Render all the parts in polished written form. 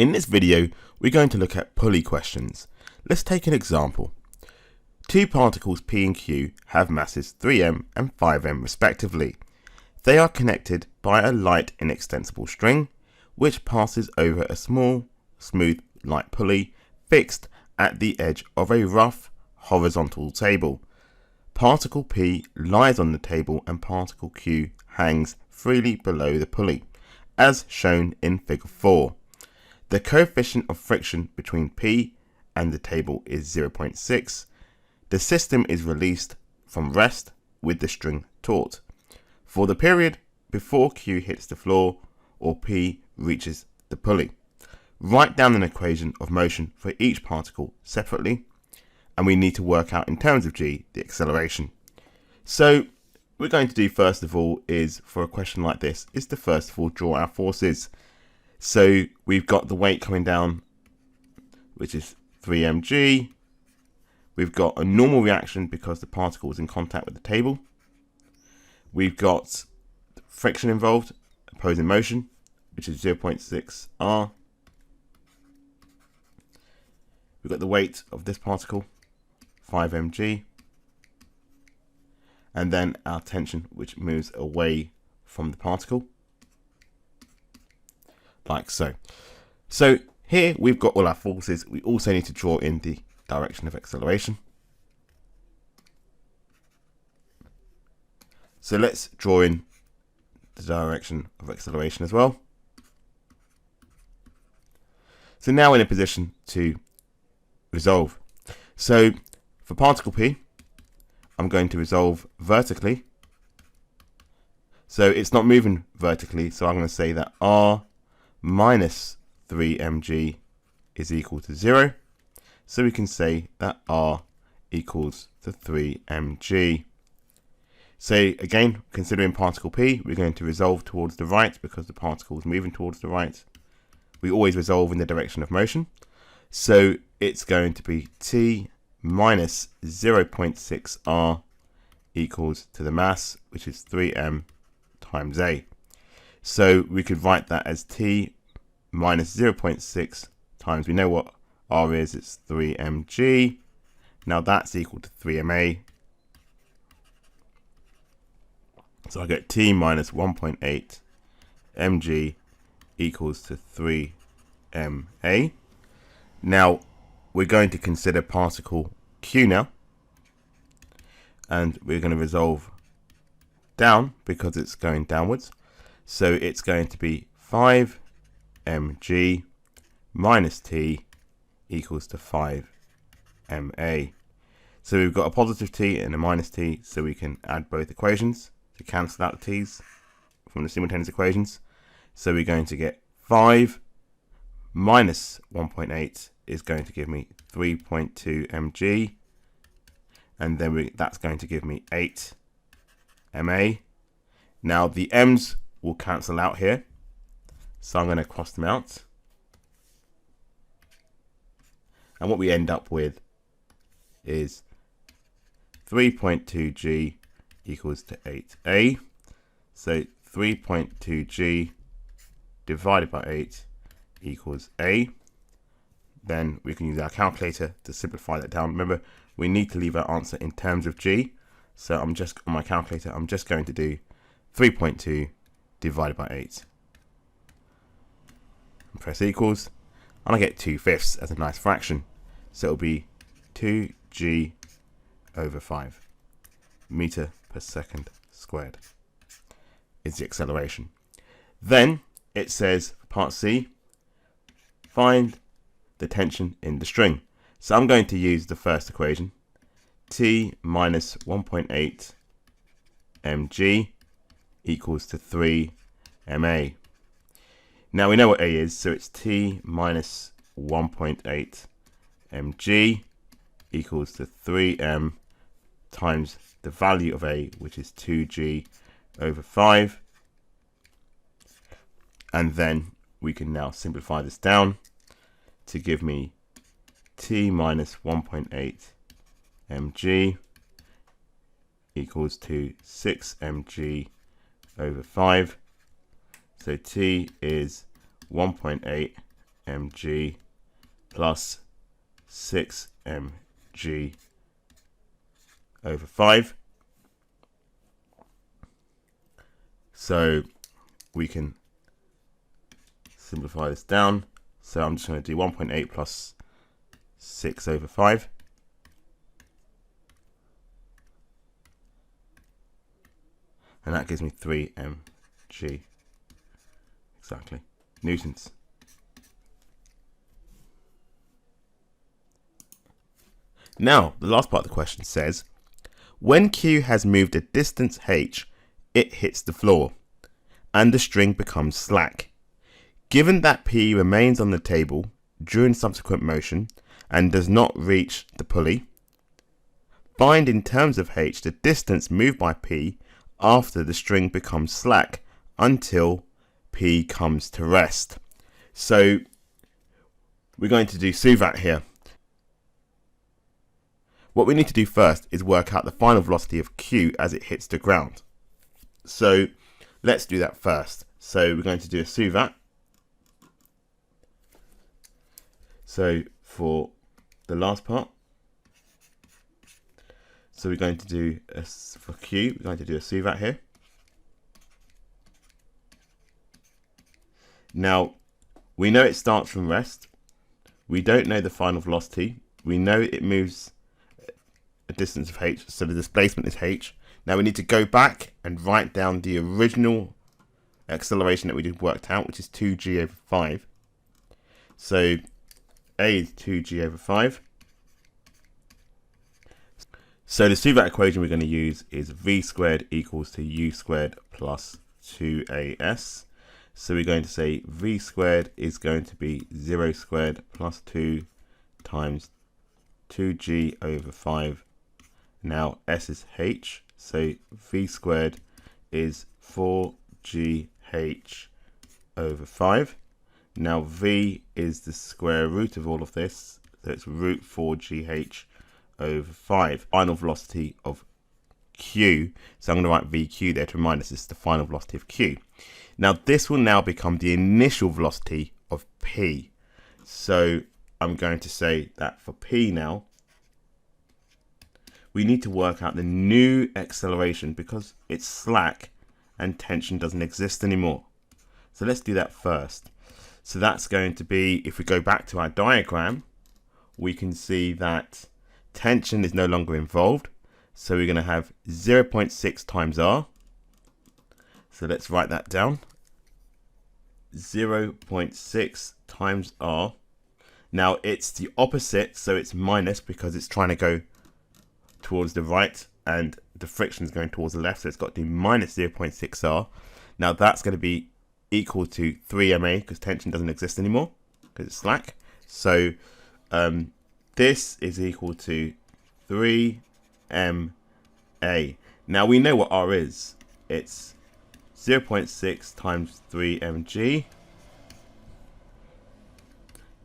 In this video, we're going to look at pulley questions. Let's take an example. Two particles P and Q have masses 3m and 5m respectively. They are connected by a light inextensible string, which passes over a small, smooth, light pulley fixed at the edge of a rough, horizontal table. Particle P lies on the table and particle Q hangs freely below the pulley, as shown in figure 4. The coefficient of friction between P and the table is 0.6. The system is released from rest with the string taut for the period before Q hits the floor or P reaches the pulley. Write down an equation of motion for each particle separately, and we need to work out in terms of g the acceleration. So we're going to do first of all is, for a question like this, is to first of all draw our forces. So we've got the weight coming down, which is 3mg. We've got a normal reaction because the particle is in contact with the table. We've got friction involved, opposing motion, which is 0.6 r. We've got the weight of this particle, 5mg. And then our tension, which moves away from the particle, like so. So here we've got all our forces. We also need to draw in the direction of acceleration. So let's draw in the direction of acceleration as well. So now we're in a position to resolve. So for particle P, I'm going to resolve vertically. So it's not moving vertically, so I'm going to say that r minus 3mg is equal to 0. So we can say that r equals to 3mg. So again, considering particle P, we're going to resolve towards the right because the particle is moving towards the right. We always resolve in the direction of motion. So it's going to be T minus 0.6 r equals to the mass, which is 3m times a. So we could write that as T minus 0.6 times, we know what r is, it's 3mg. Now that's equal to 3ma. So I get T minus 1.8 mg equals to 3ma. Now we're going to consider particle Q now, and we're going to resolve down because it's going downwards. So it's going to be 5mg minus T equals to 5ma. So we've got a positive T and a minus T, so we can add both equations to cancel out the T's from the simultaneous equations. So we're going to get 5 minus 1.8 is going to give me 3.2 mg, and then that's going to give me 8 ma. Now the m's will cancel out here, so I'm going to cross them out, and what we end up with is 3.2g equals to 8a. So 3.2g divided by 8 equals a. Then we can use our calculator to simplify that down. Remember, we need to leave our answer in terms of g. So I'm just on my calculator, I'm just going to do 3.2 divided by 8. And press equals, and I get 2/5 as a nice fraction. So it'll be 2g over 5 meter per second squared is the acceleration. Then it says, part C, find the tension in the string. So I'm going to use the first equation, T minus 1.8 mg equals to 3ma. Now we know what A is, so it's T minus 1.8 mg equals to 3m times the value of A, which is 2g over 5. And then we can now simplify this down to give me T minus 1.8 mg equals to 6 mg over 5. So T is 1.8 mg plus 6 mg over 5. So we can simplify this down. So I'm just going to do 1.8 plus 6 over 5. And that gives me 3 mg, exactly, newtons. Now, the last part of the question says, when Q has moved a distance h, it hits the floor, and the string becomes slack. Given that P remains on the table during subsequent motion, and does not reach the pulley, find in terms of h the distance moved by P after the string becomes slack until P comes to rest. So we're going to do SUVAT here. What we need to do first is work out the final velocity of Q as it hits the ground. So let's do that first. So we're going to do a SUVAT. So for the last part, so we're going to do for Q, we're going to do a SUVAT here. Now, we know it starts from rest. We don't know the final velocity. We know it moves a distance of h, so the displacement is h. Now we need to go back and write down the original acceleration that we just worked out, which is 2g over 5. So a is 2g over 5. So the SUVAT equation we're going to use is v squared equals to u squared plus 2as. So we're going to say v squared is going to be 0 squared plus 2 times 2g over 5. Now s is h, so v squared is 4gh over 5. Now v is the square root of all of this, so it's root 4gh over 5. Final velocity of Q, so I'm going to write VQ there to remind us this is the final velocity of Q. Now this will now become the initial velocity of P. So I'm going to say that for P now, we need to work out the new acceleration because it's slack and tension doesn't exist anymore. So let's do that first. So that's going to be, if we go back to our diagram, we can see that tension is no longer involved. So we're going to have 0.6 times R. So let's write that down. 0.6 times R. Now it's the opposite, so it's minus because it's trying to go towards the right and the friction is going towards the left, so it's got to do minus 0.6 R. Now that's going to be equal to 3 MA because tension doesn't exist anymore because it's slack. So this is equal to 3 MA. Now we know what R is. It's 0.6 times 3 mg.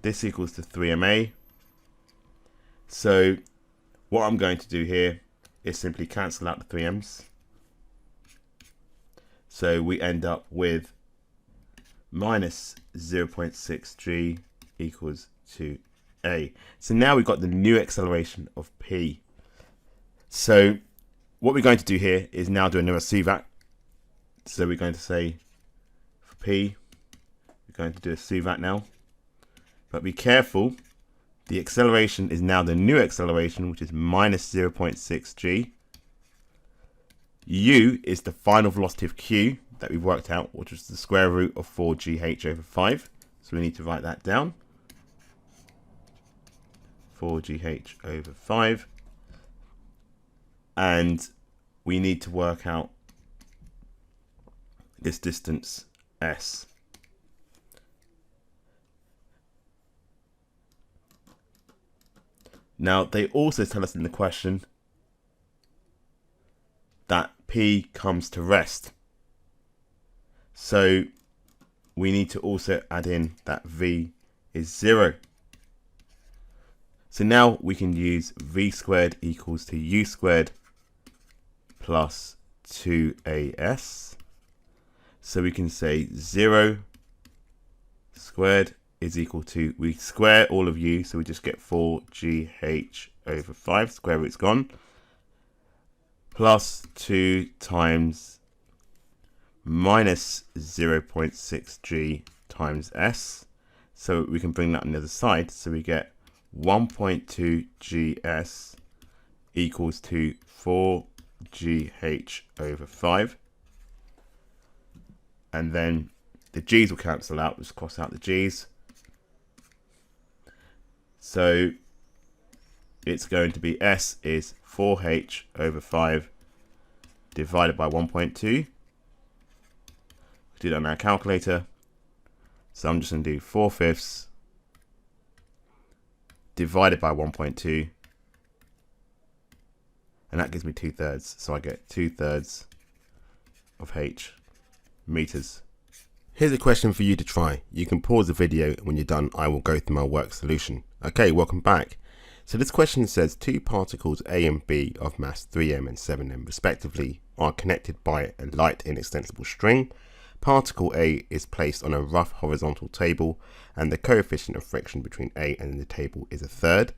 This equals to 3 MA. So what I'm going to do here is simply cancel out the 3 M's. So we end up with minus 0.6 g equals to A. So now we've got the new acceleration of P. So what we're going to do here is now do another SUVAT. So we're going to say for P, we're going to do a SUVAT now. But be careful, the acceleration is now the new acceleration, which is minus 0.6 g. U is the final velocity of Q that we've worked out, which is the square root of 4gh over 5. So we need to write that down. 4gh over 5. And we need to work out this distance S. Now they also tell us in the question that P comes to rest. So we need to also add in that V is 0. So now we can use V squared equals to U squared plus 2AS. So we can say 0 squared is equal to, we square all of u, so we just get 4gh over 5, square root's gone, plus 2 times minus 0.6g times s. So we can bring that on the other side, so we get 1.2 gs equals to 4gh over 5. And then the g's will cancel out, just cross out the g's. So it's going to be s is 4h over 5 divided by 1.2. Do that on our calculator. So I'm just going to do 4/5 divided by 1.2. And that gives me 2/3. So I get 2/3 of h meters. Here's a question for you to try. You can pause the video. When you're done, I will go through my work solution. Okay, welcome back. So this question says two particles A and B of mass 3m and 7m respectively are connected by a light inextensible string. Particle A is placed on a rough horizontal table and the coefficient of friction between A and the table is 1/3.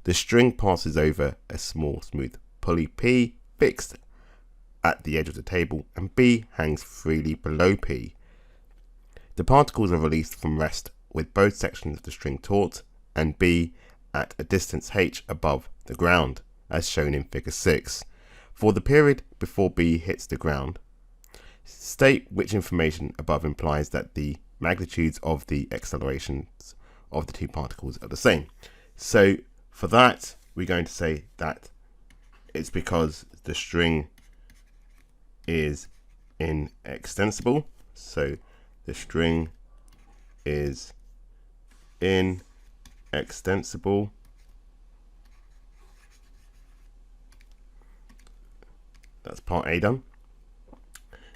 The string passes over a small smooth pulley P fixed at the edge of the table and B hangs freely below P. The particles are released from rest with both sections of the string taut and B at a distance h above the ground, as shown in figure 6. For the period before B hits the ground, state which information above implies that the magnitudes of the accelerations of the two particles are the same. So for that, we're going to say that it's because the string is inextensible. So the string is inextensible. That's part A done.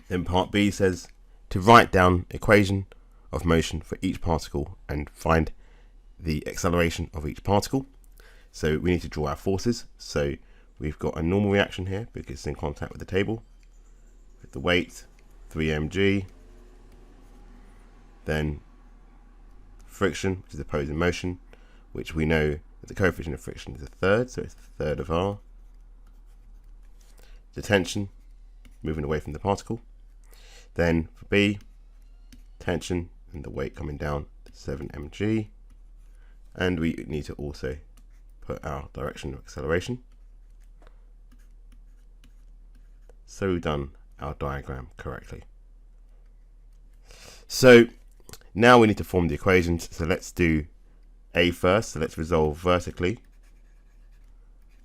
Then part B says to write down equation of motion for each particle and find the acceleration of each particle. So we need to draw our forces. So we've got a normal reaction here because it's in contact with the table, with the weight 3mg, then friction, which is opposing motion, which we know that the coefficient of friction is 1/3, so it's 1/3 of r. The tension, moving away from the particle. Then for B, tension and the weight coming down to 7mg. And we need to also put our direction of acceleration. So we've done our diagram correctly. So now we need to form the equations. So let's do A first. So let's resolve vertically.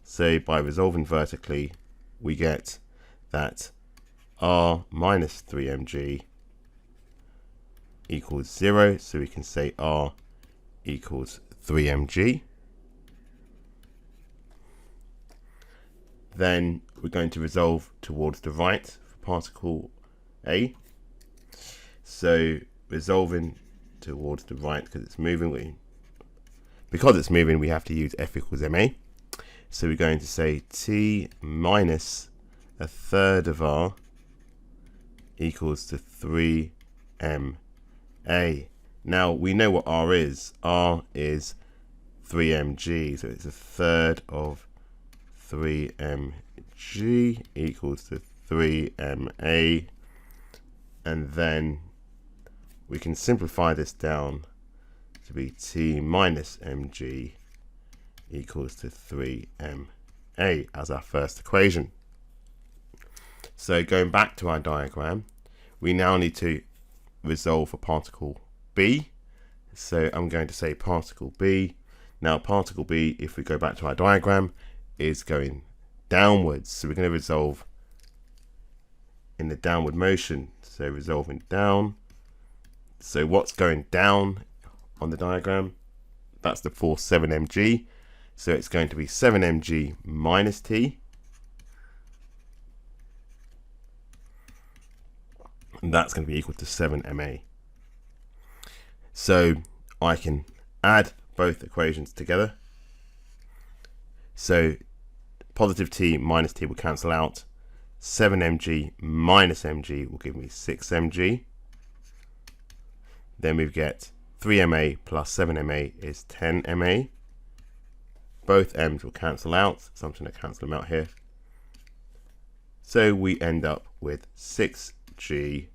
So by resolving vertically, we get that r minus 3mg equals 0. So we can say r equals 3mg. Then we're going to resolve towards the right for particle A. So resolving towards the right because it's moving. We have to use F equals ma. So we're going to say T minus 1/3 of r equals to 3ma. Now we know what r is. R is 3mg, so it's 1/3 of 3mg equals to 3ma. And then we can simplify this down to be T minus mg equals to 3ma as our first equation. So going back to our diagram, we now need to resolve for particle B. So I'm going to say particle B. Now particle B, if we go back to our diagram, is going downwards. So we're going to resolve in the downward motion. So resolving down. So what's going down on the diagram? That's the force 7mg. So it's going to be 7mg minus T. And that's going to be equal to 7ma. So I can add both equations together. So positive T minus T will cancel out. 7mg minus mg will give me 6mg. Then we get 3 ma plus 7 ma is 10 ma. Both m's will cancel out, so I'm going to cancel them out here. So we end up with 6g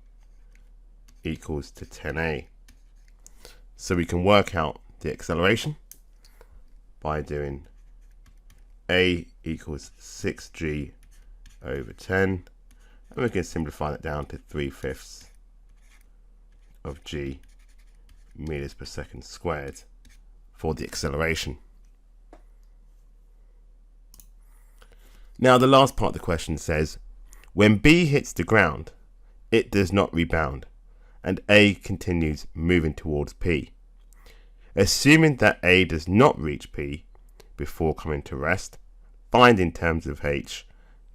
equals to 10a. So we can work out the acceleration by doing a equals 6g over 10, and we can simplify that down to 3/5 of g meters per second squared for the acceleration. Now the last part of the question says, when B hits the ground, it does not rebound, and A continues moving towards P. Assuming that A does not reach P before coming to rest, find in terms of h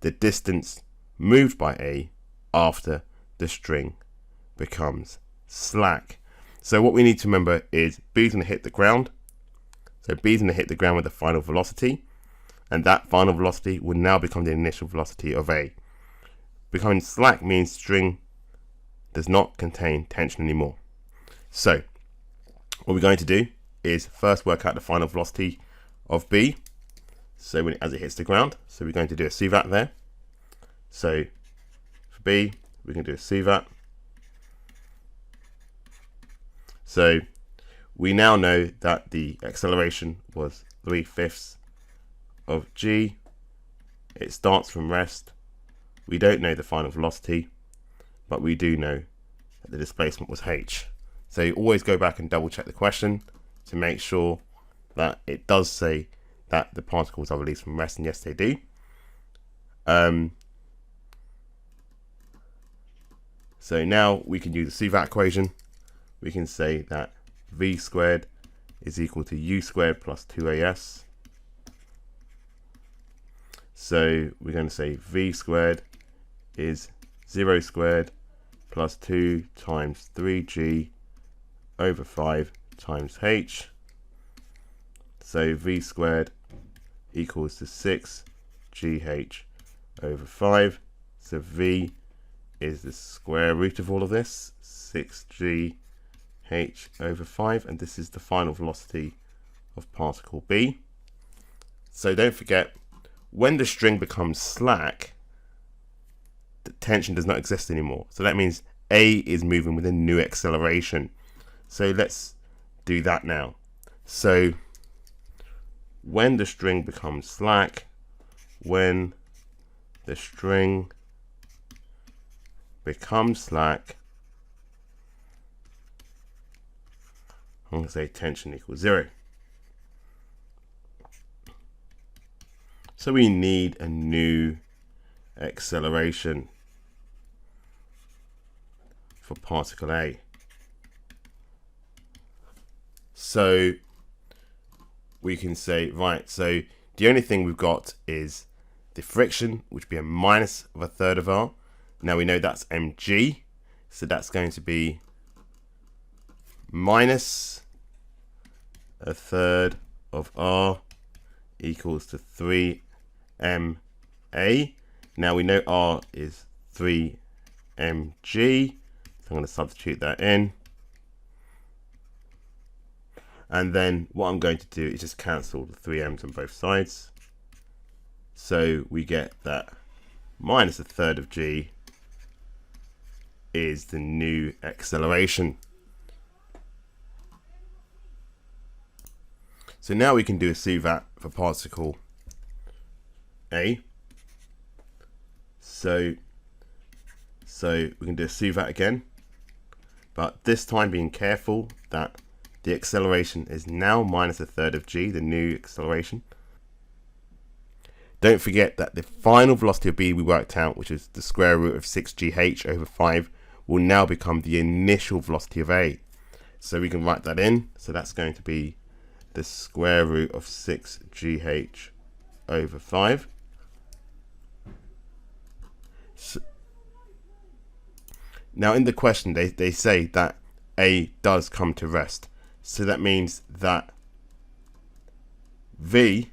the distance moved by A after the string becomes slack. So what we need to remember is B's going to hit the ground. So B's going to hit the ground with a final velocity, and that final velocity will now become the initial velocity of A. Becoming slack means string does not contain tension anymore. So what we're going to do is first work out the final velocity of B, so as it hits the ground. So we're going to do a CVAT there. So for B, we can do a CVAT. So we now know that the acceleration was 3/5 of g. It starts from rest. We don't know the final velocity, but we do know that the displacement was h. So you always go back and double check the question to make sure that it does say that the particles are released from rest, and yes they do. So now we can use the CVAT equation. We can say that v squared is equal to u squared plus 2as. So we're going to say v squared is 0 squared plus 2 times 3g over 5 times h. So v squared equals to 6gh over 5. So v is the square root of all of this, 6gh over 5, and this is the final velocity of particle B. So don't forget, when the string becomes slack, the tension does not exist anymore. So that means A is moving with a new acceleration. So let's do that now. So when the string becomes slack, I'm going to say tension equals 0. So we need a new acceleration for particle A. So we can say, right, so the only thing we've got is the friction, which would be a minus of 1/3 of r. Now we know that's mg, so that's going to be minus 1/3 of r equals to 3 ma. Now we know r is 3 mg, so I'm going to substitute that in. And then what I'm going to do is just cancel the 3 m's on both sides. So we get that minus 1/3 of g is the new acceleration. So now we can do a CVAT for particle A. So we can do a CVAT again, but this time being careful that the acceleration is now minus 1/3 of g, the new acceleration. Don't forget that the final velocity of B we worked out, which is the square root of 6gh over 5, will now become the initial velocity of A. So we can write that in. So that's going to be the square root of 6gh over 5. So, now in the question they say that A does come to rest. So that means that V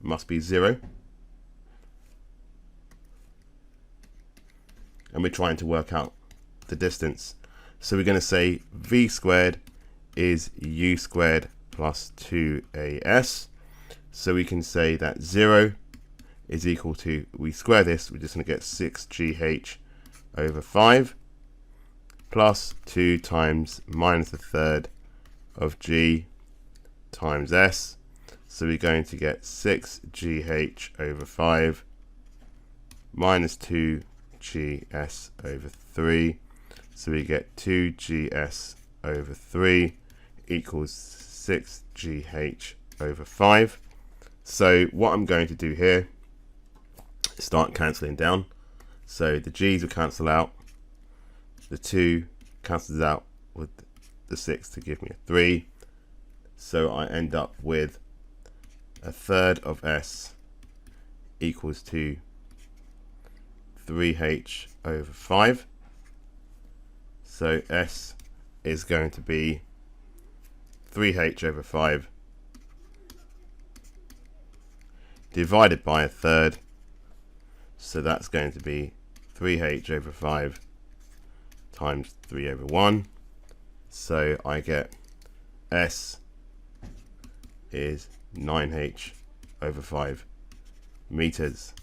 must be 0. And we're trying to work out the distance. So we're going to say V squared is u squared plus 2as. So we can say that 0 is equal to, we square this, we're just going to get 6gh over 5 plus 2 times minus the third of g times s. So we're going to get 6gh over 5 minus 2gs over 3. So we get 2gs over 3 equals 6gh over 5. So what I'm going to do here is start cancelling down. So the g's will cancel out, the 2 cancels out with the 6 to give me a 3. So I end up with a third of s equals to 3h over 5. So s is going to be 3h over 5 divided by a third. So that's going to be 3h over 5 times 3 over 1. So I get s is 9h over 5 meters.